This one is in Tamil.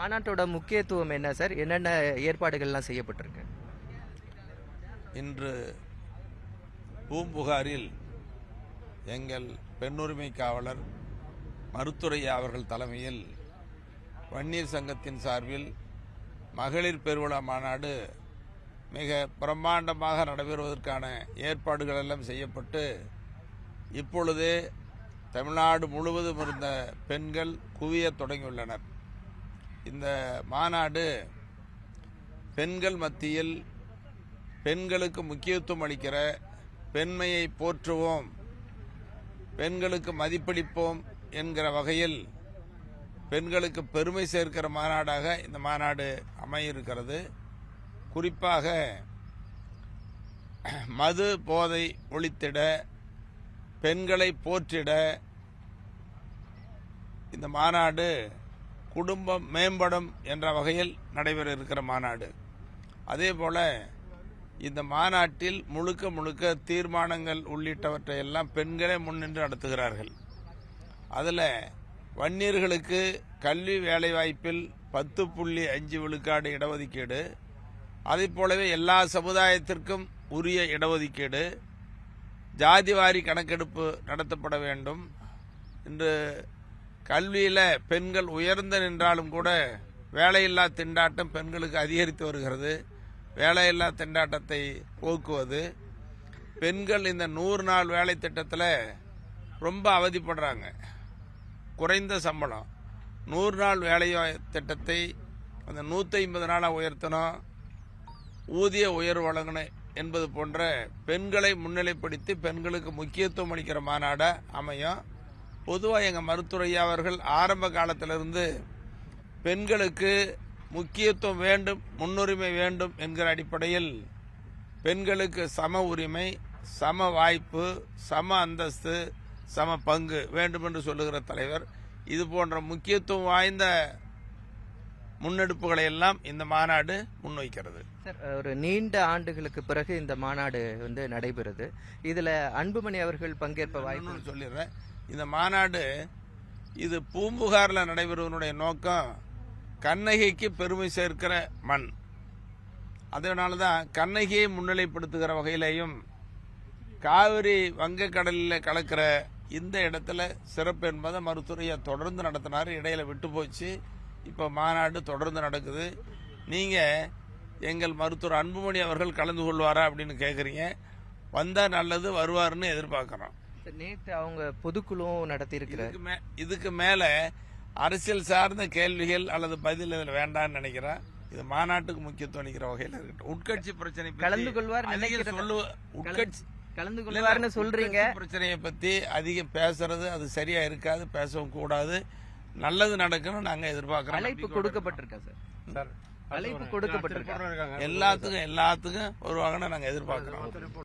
மாநாட்டோட முக்கியத்துவம் என்ன சார்? என்னென்ன ஏற்பாடுகள்லாம் செய்யப்பட்டிருக்கு? இன்று பூம்புகாரில் எங்கள் பெண்ணுரிமை காவலர் மருத்துரையா அவர்கள் தலைமையில் வன்னியர் சங்கத்தின் சார்பில் மகளிர் பெருவிழா மாநாடு மிக பிரம்மாண்டமாக நடைபெறுவதற்கான ஏற்பாடுகள் எல்லாம் செய்யப்பட்டு இப்பொழுதே தமிழ்நாடு முழுவதும் இருந்த பெண்கள் குவிய தொடங்கியுள்ளனர். இந்த மாநாடு பெண்கள் மத்தியில் பெண்களுக்கு முக்கியத்துவம் அளிக்கிற, பெண்மையை போற்றுவோம், பெண்களுக்கு மதிப்பளிப்போம் என்கிற வகையில் பெண்களுக்கு பெருமை சேர்க்கிற மாநாடாக இந்த மாநாடு அமையிருக்கிறது. குறிப்பாக மது போதை ஒழித்திட, பெண்களை போற்றிட இந்த மாநாடு குடும்பம் மேம்படும் என்ற வகையில் நடைபெற இருக்கிற மாநாடு. அதேபோல இந்த மாநாட்டில் முழுக்க முழுக்க தீர்மானங்கள் உள்ளிட்டவற்றை எல்லாம் பெண்களே முன்னின்று நடத்துகிறார்கள். அதில் வன்னியர்களுக்கு கல்வி வேலைவாய்ப்பில் 10.5 விழுக்காடு இடஒதுக்கீடு, அதே போலவே எல்லா சமுதாயத்திற்கும் உரிய இடஒதுக்கீடு, ஜாதிவாரி கணக்கெடுப்பு நடத்தப்பட வேண்டும். இன்று கல்வியில் பெண்கள் உயர்ந்து நின்றாலும் கூட வேலையில்லா திண்டாட்டம் பெண்களுக்கு அதிகரித்து வருகிறது. வேலையில்லா திண்டாட்டத்தை போக்குவது, பெண்கள் இந்த 100 நாள் வேலை திட்டத்தில் ரொம்ப அவதிப்படுறாங்க. குறைந்த சம்பளம் 100 நாள் வேலை திட்டத்தை அந்த 150 நாளாக உயர்த்தணும், ஊதிய உயர்வு வழங்கணும் என்பது போன்ற பெண்களை முன்னிலைப்படுத்தி பெண்களுக்கு முக்கியத்துவம் அளிக்கிற மாநாட அமையும். பொதுவாக எங்கள் மருத்துரையா அவர்கள் ஆரம்ப காலத்திலிருந்து பெண்களுக்கு முக்கியத்துவம் வேண்டும், முன்னுரிமை வேண்டும் என்கிற அடிப்படையில் பெண்களுக்கு சம உரிமை, சம வாய்ப்பு, சம அந்தஸ்து, சம பங்கு வேண்டும் என்று சொல்லுகிற தலைவர். இது போன்ற முக்கியத்துவம் வாய்ந்த முன்னெடுப்புகளை எல்லாம் இந்த மாநாடு முன்வைக்கிறது. சார், ஒரு நீண்ட ஆண்டுகளுக்கு பிறகு இந்த மாநாடு நடைபெறுது. இதுல அன்புமணி அவர்கள் பங்கேற்ப வாய்ப்பு சொல்லிடுறேன். இந்த மாநாடு இது பூம்புகாரில் நடைபெறுவதனுடைய நோக்கம் கண்ணகிக்கு பெருமை சேர்க்கிற மண். அதனால்தான் கண்ணகியை முன்னிலைப்படுத்துகிற வகையிலையும் காவிரி வங்கக்கடலில் கலக்கிற இந்த இடத்துல சிறப்பு என்பதை மருத்துவரையா தொடர்ந்து நடத்தினார். இடையில விட்டு போச்சு. இப்போ மாநாடு தொடர்ந்து நடக்குது. நீங்கள் எங்கள் மருத்துவர் அன்புமணி அவர்கள் கலந்து கொள்வாரா அப்படின்னு கேட்குறீங்க. வந்தால் நல்லது, வருவாருன்னு எதிர்பார்க்குறோம். நேற்று அவங்க பொதுக்குழுவும் நடத்தியிருக்கிறார். இதுக்கு மேலே அரசியல் சார்ந்த கேள்விகள் அல்லது பதில் இதில் வேண்டாம்னு நினைக்கிறேன். இது மாநாட்டுக்கு முக்கியத்துவம் அளிக்கிற வகையில் இருக்கட்டும். உட்கட்சி பிரச்சனை கலந்து கொள்வார் கலந்து கொள்வார்னு சொல்றீங்க. பிரச்சனையை பற்றி அதிகம் பேசுறது அது சரியா இருக்காது, பேசவும் கூடாது. நல்லது நடக்கணும் நாங்க எதிர்பார்க்கிறோம். அழைப்பு கொடுக்கப்பட்டிருக்கா சார்? அழைப்பு கொடுக்கப்பட்டிருக்கா? எல்லாத்துக்கும் வருவாங்கன்னு நாங்க எதிர்பார்க்கிறோம்.